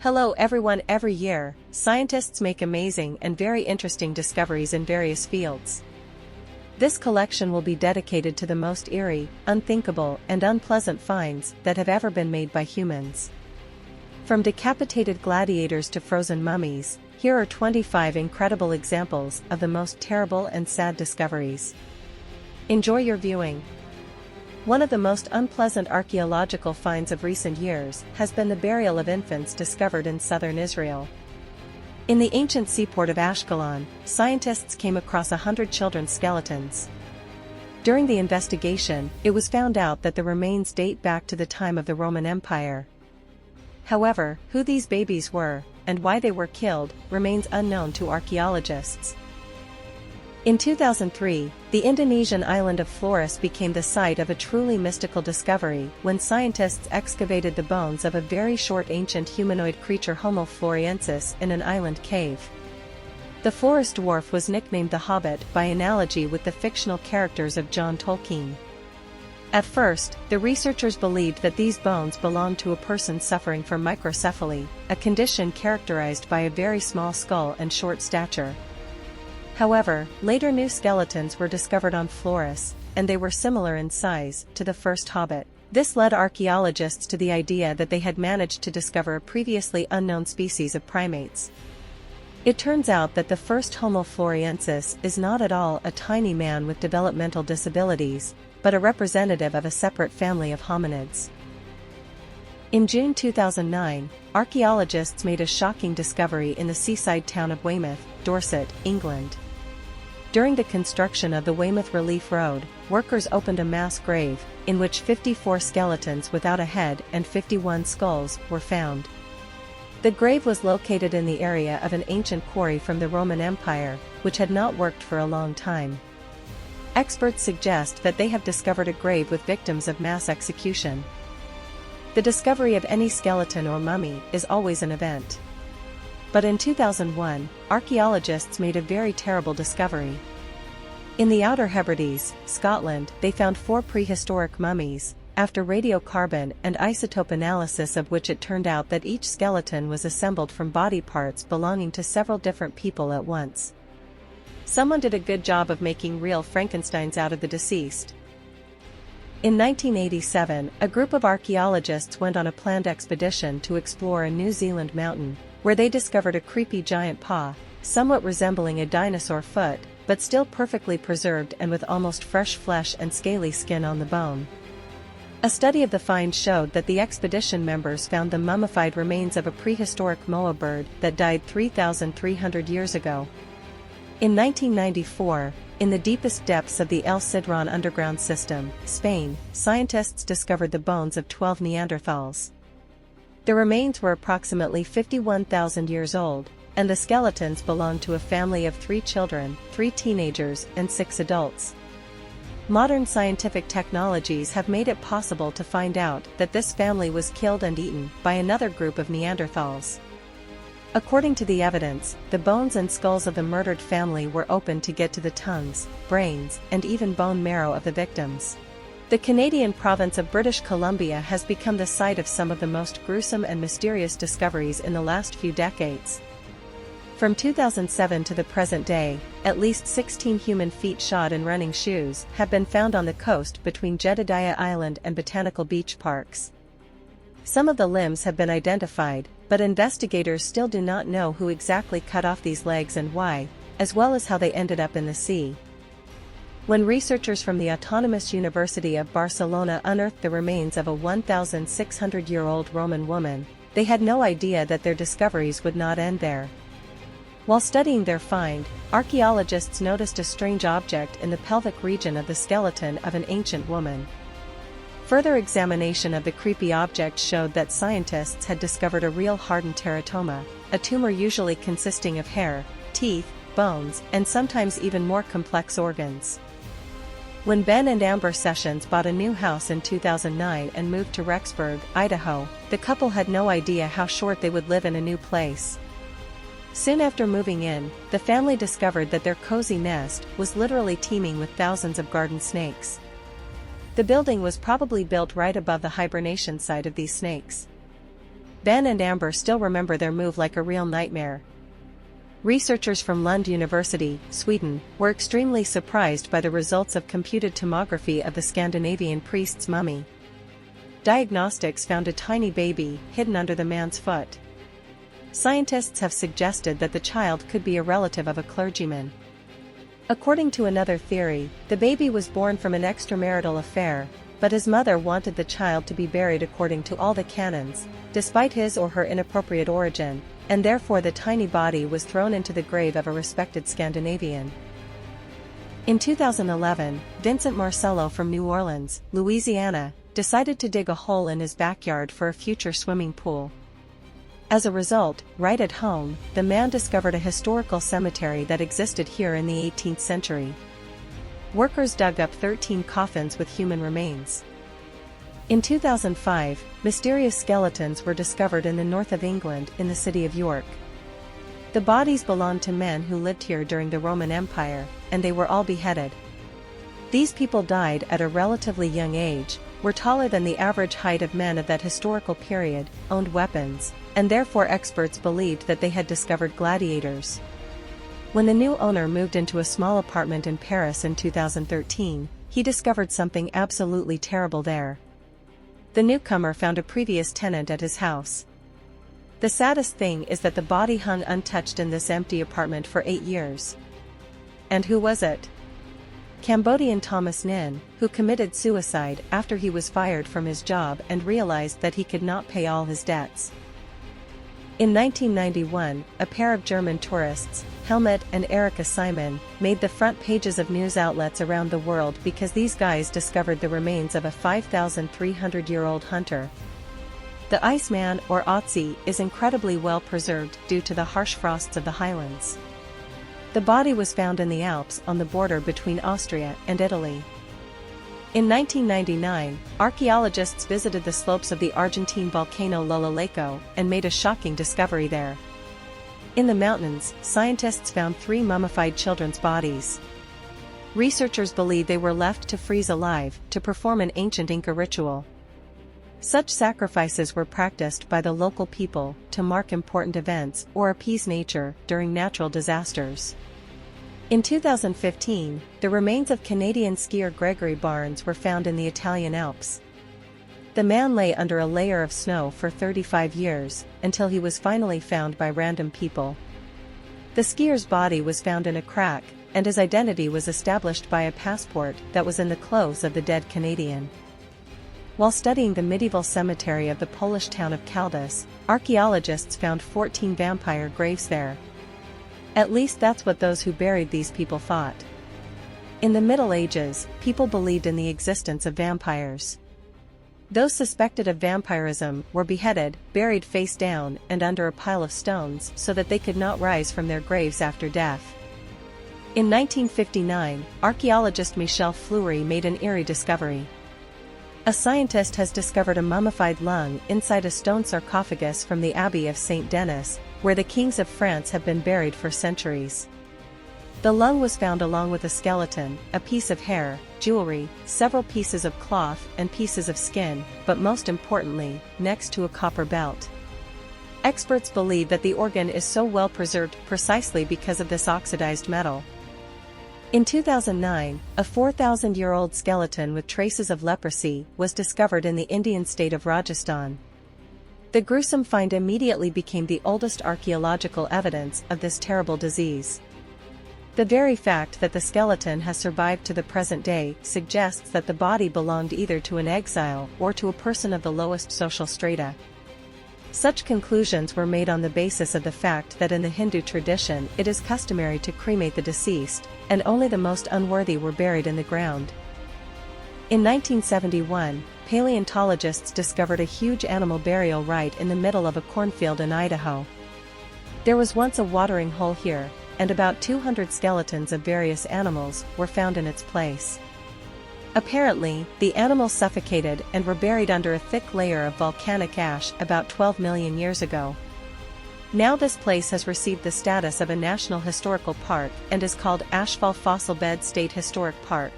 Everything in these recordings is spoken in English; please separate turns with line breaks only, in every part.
Hello everyone. Every year, scientists make amazing and very interesting discoveries in various fields. This collection will be dedicated to the most eerie, unthinkable, and unpleasant finds that have ever been made by humans. From decapitated gladiators to frozen mummies, here are 25 incredible examples of the most terrible and sad discoveries. Enjoy your viewing. One of the most unpleasant archaeological finds of recent years has been the burial of infants discovered in southern Israel. In the ancient seaport of Ashkelon, scientists came across 100 children's skeletons. During the investigation, it was found out that the remains date back to the time of the Roman Empire. However, who these babies were, and why they were killed, remains unknown to archaeologists. In 2003, the Indonesian island of Flores became the site of a truly mystical discovery when scientists excavated the bones of a very short ancient humanoid creature Homo floresiensis in an island cave. The forest dwarf was nicknamed the Hobbit by analogy with the fictional characters of John Tolkien. At first, the researchers believed that these bones belonged to a person suffering from microcephaly, a condition characterized by a very small skull and short stature. However, later new skeletons were discovered on Flores, and they were similar in size to the first Hobbit. This led archaeologists to the idea that they had managed to discover a previously unknown species of primates. It turns out that the first Homo floresiensis is not at all a tiny man with developmental disabilities, but a representative of a separate family of hominids. In June 2009, archaeologists made a shocking discovery in the seaside town of Weymouth, Dorset, England. During the construction of the Weymouth Relief Road, workers opened a mass grave, in which 54 skeletons without a head and 51 skulls were found. The grave was located in the area of an ancient quarry from the Roman Empire, which had not worked for a long time. Experts suggest that they have discovered a grave with victims of mass execution. The discovery of any skeleton or mummy is always an event. But in 2001, archaeologists made a very terrible discovery. In the Outer Hebrides, Scotland, they found 4 prehistoric mummies, after radiocarbon and isotope analysis of which it turned out that each skeleton was assembled from body parts belonging to several different people at once. Someone did a good job of making real Frankensteins out of the deceased. In 1987, a group of archaeologists went on a planned expedition to explore a New Zealand mountain, where they discovered a creepy giant paw, somewhat resembling a dinosaur foot, but still perfectly preserved and with almost fresh flesh and scaly skin on the bone. A study of the find showed that the expedition members found the mummified remains of a prehistoric moa bird that died 3,300 years ago. In 1994, in the deepest depths of the El Sidrón underground system, Spain, scientists discovered the bones of 12 Neanderthals. The remains were approximately 51,000 years old, and the skeletons belonged to a family of 3 children, 3 teenagers, and 6 adults. Modern scientific technologies have made it possible to find out that this family was killed and eaten by another group of Neanderthals. According to the evidence, the bones and skulls of the murdered family were opened to get to the tongues, brains, and even bone marrow of the victims. The Canadian province of British Columbia has become the site of some of the most gruesome and mysterious discoveries in the last few decades. From 2007 to the present day, at least 16 human feet shod in running shoes have been found on the coast between Jedediah Island and Botanical Beach parks. Some of the limbs have been identified, but investigators still do not know who exactly cut off these legs and why, as well as how they ended up in the sea. When researchers from the Autonomous University of Barcelona unearthed the remains of a 1,600-year-old Roman woman, they had no idea that their discoveries would not end there. While studying their find, archaeologists noticed a strange object in the pelvic region of the skeleton of an ancient woman. Further examination of the creepy object showed that scientists had discovered a real hardened teratoma, a tumor usually consisting of hair, teeth, bones, and sometimes even more complex organs. When Ben and Amber Sessions bought a new house in 2009 and moved to Rexburg, Idaho, the couple had no idea how short they would live in a new place. Soon after moving in, the family discovered that their cozy nest was literally teeming with thousands of garden snakes. The building was probably built right above the hibernation site of these snakes. Ben and Amber still remember their move like a real nightmare. Researchers from Lund University, Sweden, were extremely surprised by the results of computed tomography of the Scandinavian priest's mummy. Diagnostics found a tiny baby hidden under the man's foot. Scientists have suggested that the child could be a relative of a clergyman. According to another theory, the baby was born from an extramarital affair, but his mother wanted the child to be buried according to all the canons, despite his or her inappropriate origin, and therefore the tiny body was thrown into the grave of a respected Scandinavian. In 2011, Vincent Marcello from New Orleans, Louisiana, decided to dig a hole in his backyard for a future swimming pool. As a result, right at home, the man discovered a historical cemetery that existed here in the 18th century. Workers dug up 13 coffins with human remains. In 2005, mysterious skeletons were discovered in the north of England in the city of York. The bodies belonged to men who lived here during the Roman Empire, and they were all beheaded. These people died at a relatively young age, were taller than the average height of men of that historical period, owned weapons, and therefore experts believed that they had discovered gladiators. When the new owner moved into a small apartment in Paris in 2013, he discovered something absolutely terrible there. The newcomer found a previous tenant at his house. The saddest thing is that the body hung untouched in this empty apartment for 8 years. And who was it? Cambodian Thomas Nin, who committed suicide after he was fired from his job and realized that he could not pay all his debts. In 1991, a pair of German tourists, Helmut and Erika Simon, made the front pages of news outlets around the world because these guys discovered the remains of a 5,300-year-old hunter. The Iceman, or Otzi, is incredibly well preserved due to the harsh frosts of the highlands. The body was found in the Alps on the border between Austria and Italy. In 1999, archaeologists visited the slopes of the Argentine volcano Lololaco and made a shocking discovery there. In the mountains, scientists found 3 mummified children's bodies. Researchers believe they were left to freeze alive to perform an ancient Inca ritual. Such sacrifices were practiced by the local people to mark important events or appease nature during natural disasters. In 2015, the remains of Canadian skier Gregory Barnes were found in the Italian Alps. The man lay under a layer of snow for 35 years, until he was finally found by random people. The skier's body was found in a crack, and his identity was established by a passport that was in the clothes of the dead Canadian. While studying the medieval cemetery of the Polish town of Kaldus, archaeologists found 14 vampire graves there. At least that's what those who buried these people thought. In the Middle Ages, people believed in the existence of vampires. Those suspected of vampirism were beheaded, buried face down and under a pile of stones so that they could not rise from their graves after death. In 1959, archaeologist Michel Fleury made an eerie discovery. A scientist has discovered a mummified lung inside a stone sarcophagus from the Abbey of Saint Denis, where the kings of France have been buried for centuries. The lung was found along with a skeleton, a piece of hair, jewelry, several pieces of cloth and pieces of skin, but most importantly, next to a copper belt. Experts believe that the organ is so well preserved precisely because of this oxidized metal. In 2009, a 4,000-year-old skeleton with traces of leprosy was discovered in the Indian state of Rajasthan. The gruesome find immediately became the oldest archaeological evidence of this terrible disease. The very fact that the skeleton has survived to the present day suggests that the body belonged either to an exile or to a person of the lowest social strata. Such conclusions were made on the basis of the fact that in the Hindu tradition it is customary to cremate the deceased, and only the most unworthy were buried in the ground. In 1971, paleontologists discovered a huge animal burial right in the middle of a cornfield in Idaho. There was once a watering hole here, and about 200 skeletons of various animals were found in its place. Apparently, the animals suffocated and were buried under a thick layer of volcanic ash about 12 million years ago. Now this place has received the status of a National Historical Park and is called Ashfall Fossil Bed State Historic Park.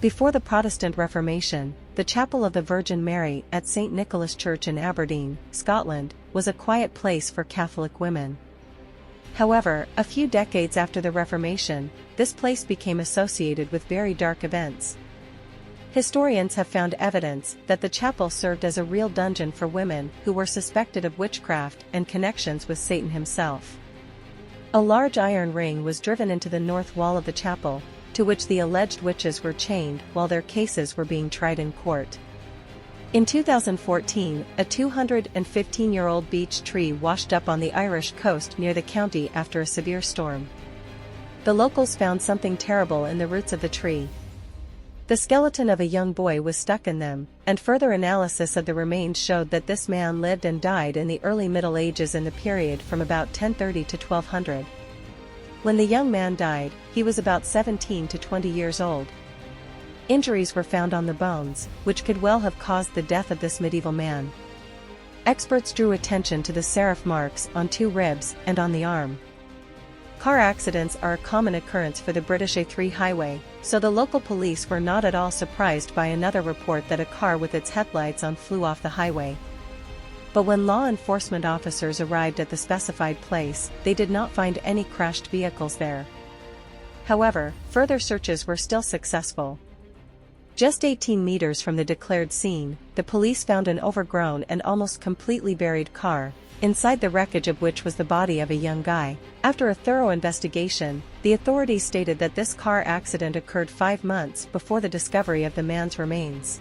Before the Protestant Reformation, the Chapel of the Virgin Mary at St. Nicholas Church in Aberdeen, Scotland, was a quiet place for Catholic women. However, a few decades after the Reformation, this place became associated with very dark events. Historians have found evidence that the chapel served as a real dungeon for women who were suspected of witchcraft and connections with Satan himself. A large iron ring was driven into the north wall of the chapel, to which the alleged witches were chained while their cases were being tried in court. In 2014, a 215-year-old beech tree washed up on the Irish coast near the county after a severe storm. The locals found something terrible in the roots of the tree. The skeleton of a young boy was stuck in them, and further analysis of the remains showed that this man lived and died in the early Middle Ages in the period from about 1030 to 1200. When the young man died, he was about 17 to 20 years old. Injuries were found on the bones, which could well have caused the death of this medieval man. Experts drew attention to the serif marks on 2 ribs and on the arm. Car accidents are a common occurrence for the British A3 highway, so the local police were not at all surprised by another report that a car with its headlights on flew off the highway. But when law enforcement officers arrived at the specified place, they did not find any crashed vehicles there. However, further searches were still successful. Just 18 meters from the declared scene, the police found an overgrown and almost completely buried car, inside the wreckage of which was the body of a young guy. After a thorough investigation, the authorities stated that this car accident occurred 5 months before the discovery of the man's remains.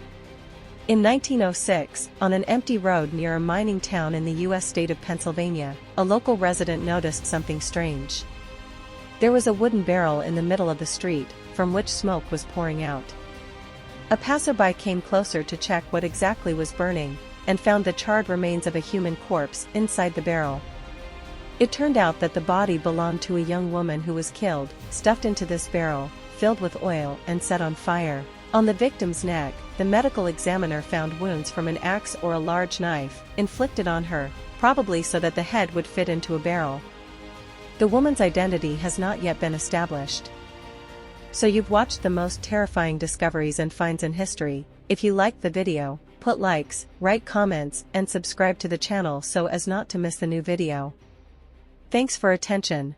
In 1906, on an empty road near a mining town in the U.S. state of Pennsylvania, a local resident noticed something strange. There was a wooden barrel in the middle of the street, from which smoke was pouring out. A passerby came closer to check what exactly was burning, and found the charred remains of a human corpse inside the barrel. It turned out that the body belonged to a young woman who was killed, stuffed into this barrel, filled with oil and set on fire. On the victim's neck, the medical examiner found wounds from an axe or a large knife, inflicted on her, probably so that the head would fit into a barrel. The woman's identity has not yet been established. So you've watched the most terrifying discoveries and finds in history. If you liked the video, put likes, write comments, and subscribe to the channel so as not to miss the new video. Thanks for attention.